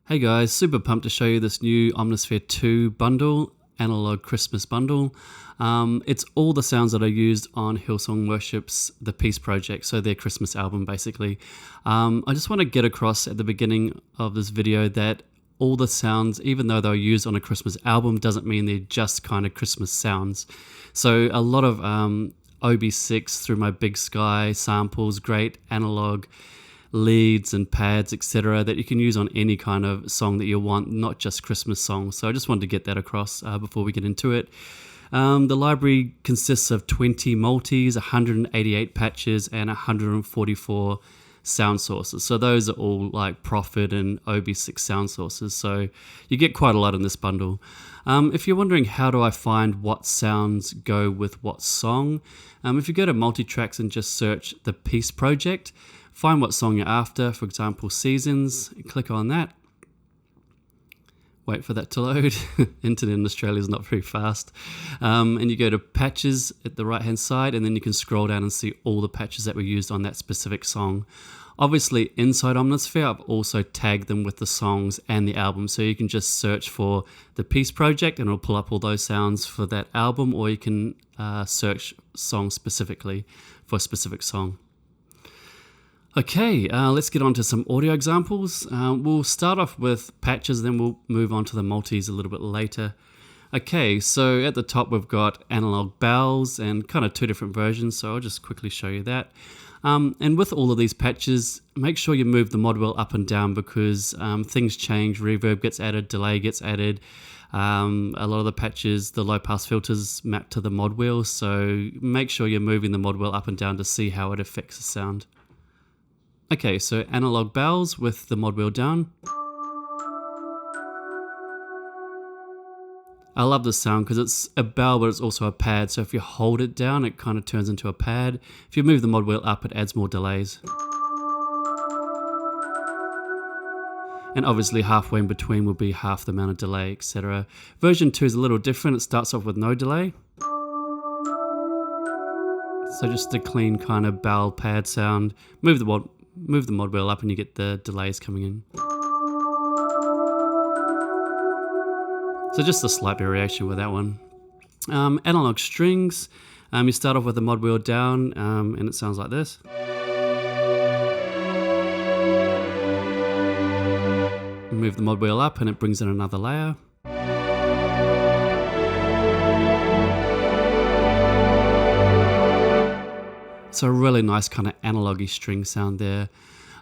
Hey guys, super pumped to show you this new Omnisphere 2 bundle, analog Christmas bundle. It's all the sounds that I used on Hillsong Worship's The Peace Project, so their Christmas album basically. I just want to get across at the beginning of this video that all the sounds, even though they're used on a Christmas album, doesn't mean they're just kind of Christmas sounds. So a lot of OB6 Through My Big Sky samples, great analog leads and pads, etc., that you can use on any kind of song that you want, not just Christmas songs. So I just wanted to get that across before we get into it. The library consists of 20 multis, 188 patches, and 144 sound sources. So those are all like Prophet and OB6 sound sources. So you get quite a lot in this bundle. If you're wondering how do I find what sounds go with what song, if you go to multi-tracks and just search The Peace Project, find what song you're after, for example, Seasons, click on that. Wait for that to load. Internet in Australia is not very fast. And you go to patches at the right hand side, and then you can scroll down and see all the patches that were used on that specific song. Obviously, inside Omnisphere, I've also tagged them with the songs and the album. So you can just search for The Peace Project and it'll pull up all those sounds for that album, or you can search songs specifically for a specific song. Okay, let's get on to some audio examples. We'll start off with patches, then we'll move on to the multis a little bit later. Okay, so at the top we've got analog bells and kind of two different versions, so I'll just quickly show you that. And with all of these patches, make sure you move the mod wheel up and down because things change, reverb gets added, delay gets added. A lot of the patches, the low pass filters map to the mod wheel, so make sure you're moving the mod wheel up and down to see how it affects the sound. Okay, so analog bells with the mod wheel down. I love this sound because it's a bell but it's also a pad, so if you hold it down it kind of turns into a pad. If you move the mod wheel up it adds more delays. And obviously halfway in between will be half the amount of delay, etc. Version 2 is a little different, it starts off with no delay. So just a clean kind of bell pad sound. Move the mod wheel up and you get the delays coming in. So just a slight variation with that one. Analog strings, you start off with the mod wheel down and it sounds like this. Move the mod wheel up and it brings in another layer. So a really nice kind of analog-y string sound there.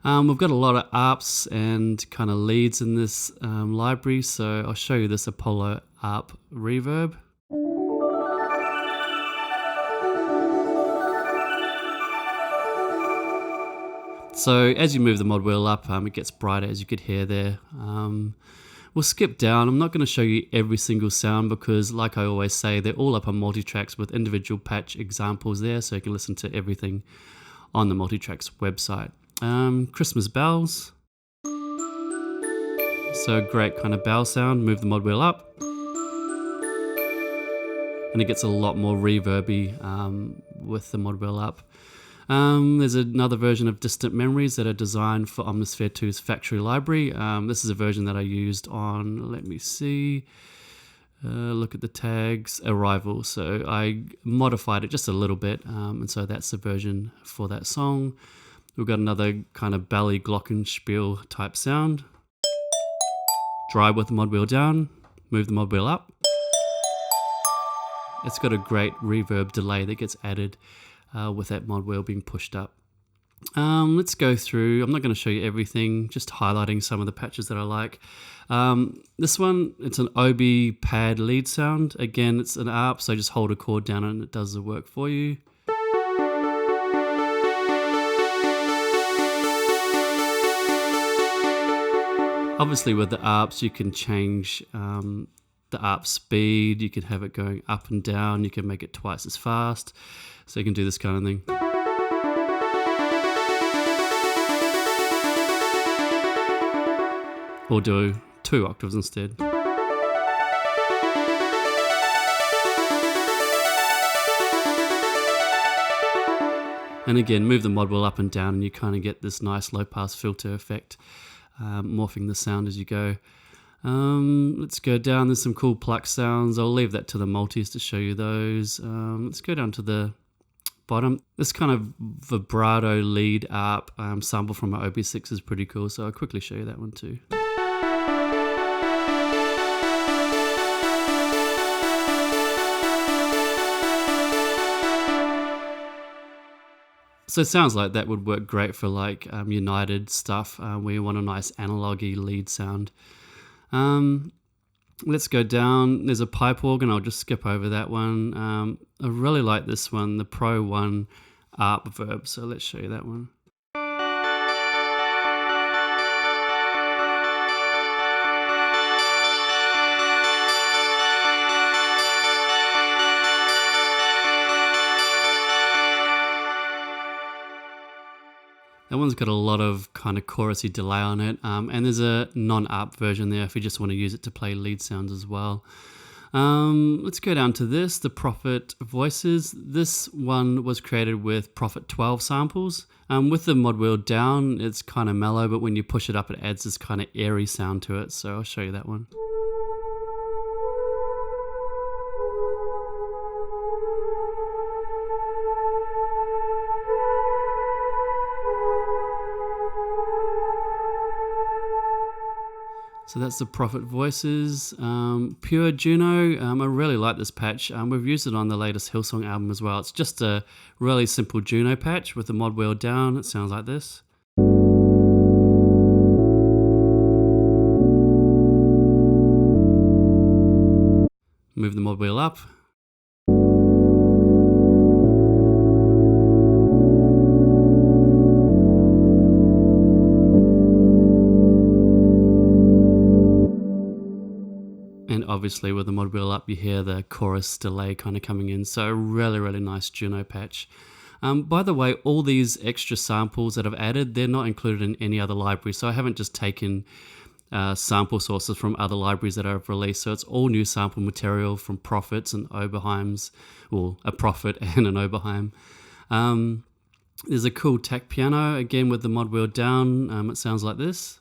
We've got a lot of ARPs and kind of leads in this library, so I'll show you this Apollo Up Reverb. So as you move the mod wheel up, it gets brighter, as you could hear there. We'll skip down. I'm not going to show you every single sound because, like I always say, they're all up on multi-tracks with individual patch examples there, so you can listen to everything on the multi-tracks website. Christmas bells. So great kind of bell sound. Move the mod wheel up. And it gets a lot more reverby with the mod wheel up. There's another version of Distant Memories that are designed for Omnisphere 2's factory library. This is a version that I used on, let me see, look at the tags, Arrival. So I modified it just a little bit, and so that's the version for that song. We've got another kind of belly glockenspiel type sound. Drive with the mod wheel down, move the mod wheel up. It's got a great reverb delay that gets added with that mod wheel being pushed up. Let's go through. I'm not going to show you everything, just highlighting some of the patches that I like. This one, it's an OB pad lead sound. Again, it's an ARP, so just hold a chord down and it does the work for you. Obviously with the ARPs you can change the ARP speed, you can have it going up and down, you can make it twice as fast, so you can do this kind of thing. Or do 2 octaves instead. And again, move the mod wheel up and down and you kind of get this nice low pass filter effect morphing the sound as you go. Let's go down. There's some cool pluck sounds. I'll leave that to the multis to show you those. Let's go down to the bottom. This kind of vibrato lead up sample from my OB6 is pretty cool, so I'll quickly show you that one too. So it sounds like that would work great for like United stuff where you want a nice analogy lead sound. Let's go down. There's a pipe organ. I'll just skip over that one. I really like this one, the Pro 1 Up Reverb. So let's show you that one. That one's got a lot of kind of chorusy delay on it, and there's a non-up version there if you just want to use it to play lead sounds as well. Let's go down to this, the Prophet Voices. This one was created with Prophet 12 samples. With the mod wheel down, it's kind of mellow, but when you push it up, it adds this kind of airy sound to it. So I'll show you that one. So that's the Prophet Voices. Pure Juno, I really like this patch. We've used it on the latest Hillsong album as well. It's just a really simple Juno patch with the mod wheel down. It sounds like this. Move the mod wheel up. And obviously with the mod wheel up, you hear the chorus delay kind of coming in. So really, really nice Juno patch. By the way, all these extra samples that I've added, they're not included in any other library. So I haven't just taken sample sources from other libraries that I've released. So it's all new sample material from Prophets and Oberheims, or a Prophet and an Oberheim. There's a cool tack piano, again with the mod wheel down. It sounds like this.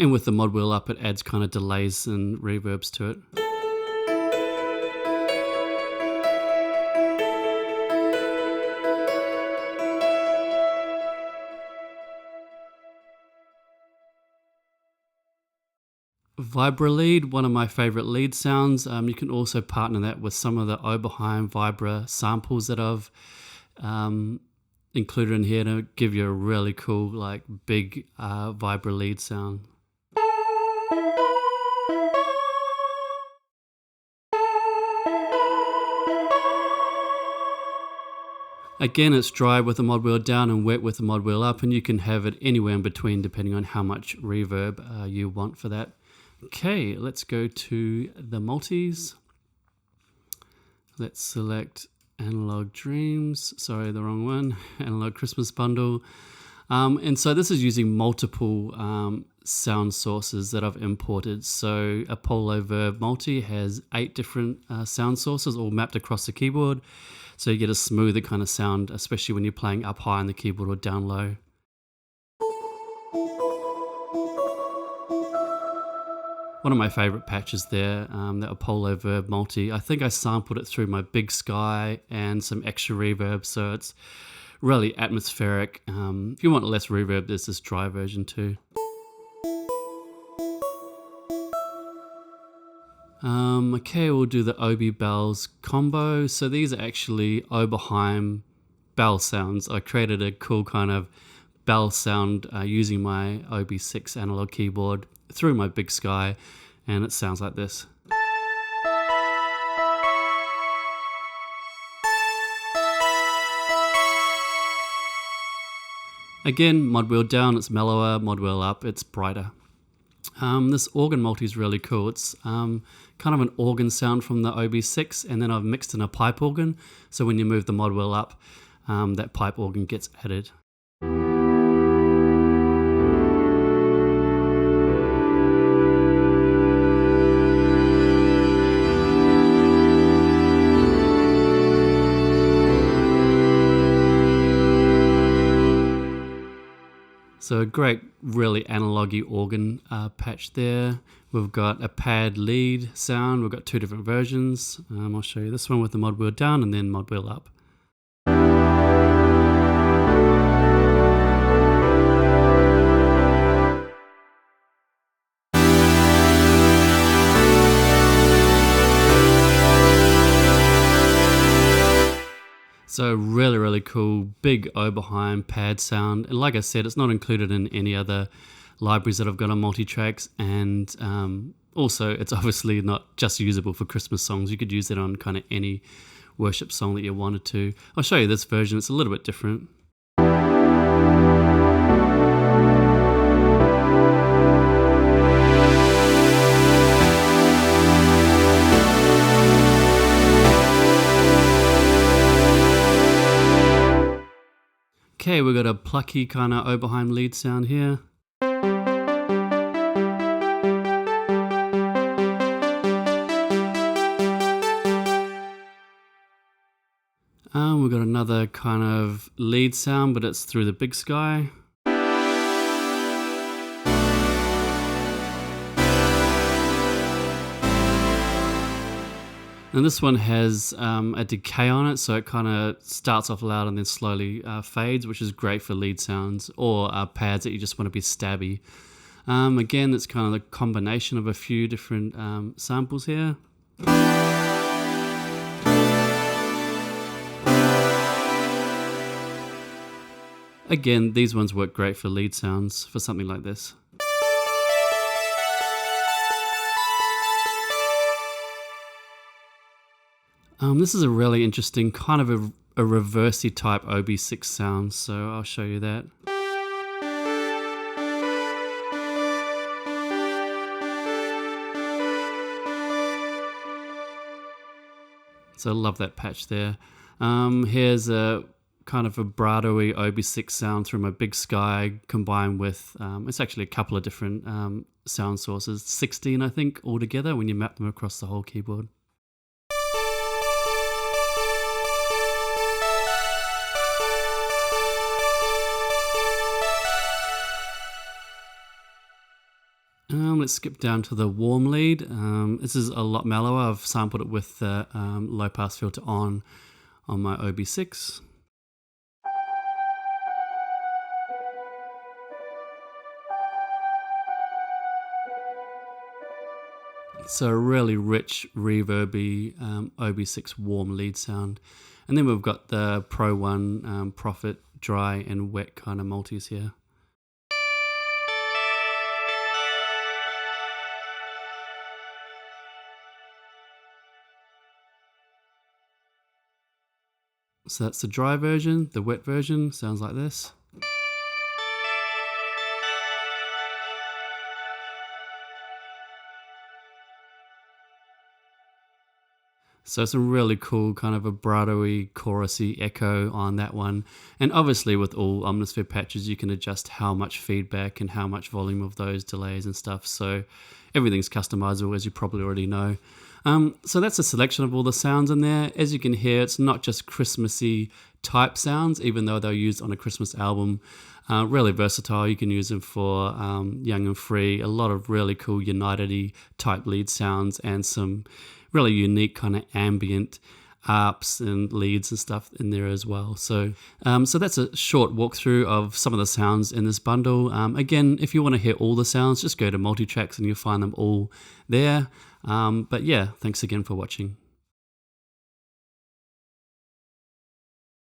And with the mod wheel up, it adds kind of delays and reverbs to it. Vibra Lead, one of my favorite lead sounds. You can also partner that with some of the Oberheim Vibra samples that I've included in here to give you a really cool, like big Vibra Lead sound. Again, it's dry with the mod wheel down and wet with the mod wheel up, and you can have it anywhere in between depending on how much reverb you want for that. Okay, let's go to the multis. Let's select Analog Dreams, sorry, the wrong one, Analog Christmas Bundle. And so this is using multiple sound sources that I've imported. So Apollo Verb Multi has 8 different sound sources all mapped across the keyboard. So you get a smoother kind of sound, especially when you're playing up high on the keyboard or down low. One of my favorite patches there, the Apollo Verb Multi. I think I sampled it through my Big Sky and some extra reverb, so it's really atmospheric. If you want less reverb, there's this dry version too. Okay, we'll do the Obi bells combo. So these are actually Oberheim bell sounds. I created a cool kind of bell sound using my OB6 analog keyboard through my Big Sky, and it sounds like this. Again, mod wheel down, it's mellower, mod wheel up, it's brighter. This organ multi is really cool. It's kind of an organ sound from the OB6, and then I've mixed in a pipe organ. So when you move the mod wheel up, that pipe organ gets added. So a great, really analogy organ patch there. We've got a pad lead sound. We've got two different versions. I'll show you this one with the mod wheel down and then mod wheel up. So really, really cool, big Oberheim pad sound. And like I said, it's not included in any other libraries that I've got on multi-tracks. And also, it's obviously not just usable for Christmas songs. You could use it on kind of any worship song that you wanted to. I'll show you this version. It's a little bit different. Okay, we've got a plucky kind of Oberheim lead sound here. We've got another kind of lead sound, but it's through the big sky. And this one has a decay on it, so it kind of starts off loud and then slowly fades, which is great for lead sounds or pads that you just want to be stabby. Again, it's kind of the combination of a few different samples here. Again, these ones work great for lead sounds for something like this. This is a really interesting kind of a reversey type OB6 sound, so I'll show you that. So I love that patch there. Here's a kind of a vibrato-y OB6 sound through my big sky combined with, it's actually a couple of different sound sources, 16 I think altogether when you map them across the whole keyboard. Let's skip down to the warm lead. This is a lot mellower. I've sampled it with the low pass filter on my OB6. So a really rich, reverby OB6 warm lead sound. And then we've got the Pro One Prophet dry and wet kind of multis here. So that's the dry version. The wet version sounds like this. So some really cool kind of vibrato-y, chorusy echo on that one. And obviously with all Omnisphere patches, you can adjust how much feedback and how much volume of those delays and stuff. So everything's customizable, as you probably already know. So that's a selection of all the sounds in there. As you can hear, it's not just Christmassy type sounds, even though they're used on a Christmas album. Really versatile. You can use them for Young and Free, a lot of really cool United-y type lead sounds and some really unique kind of ambient arps and leads and stuff in there as well. So so that's a short walkthrough of some of the sounds in this bundle. Again, if you want to hear all the sounds, just go to multi-tracks and you'll find them all there. But yeah, thanks again for watching.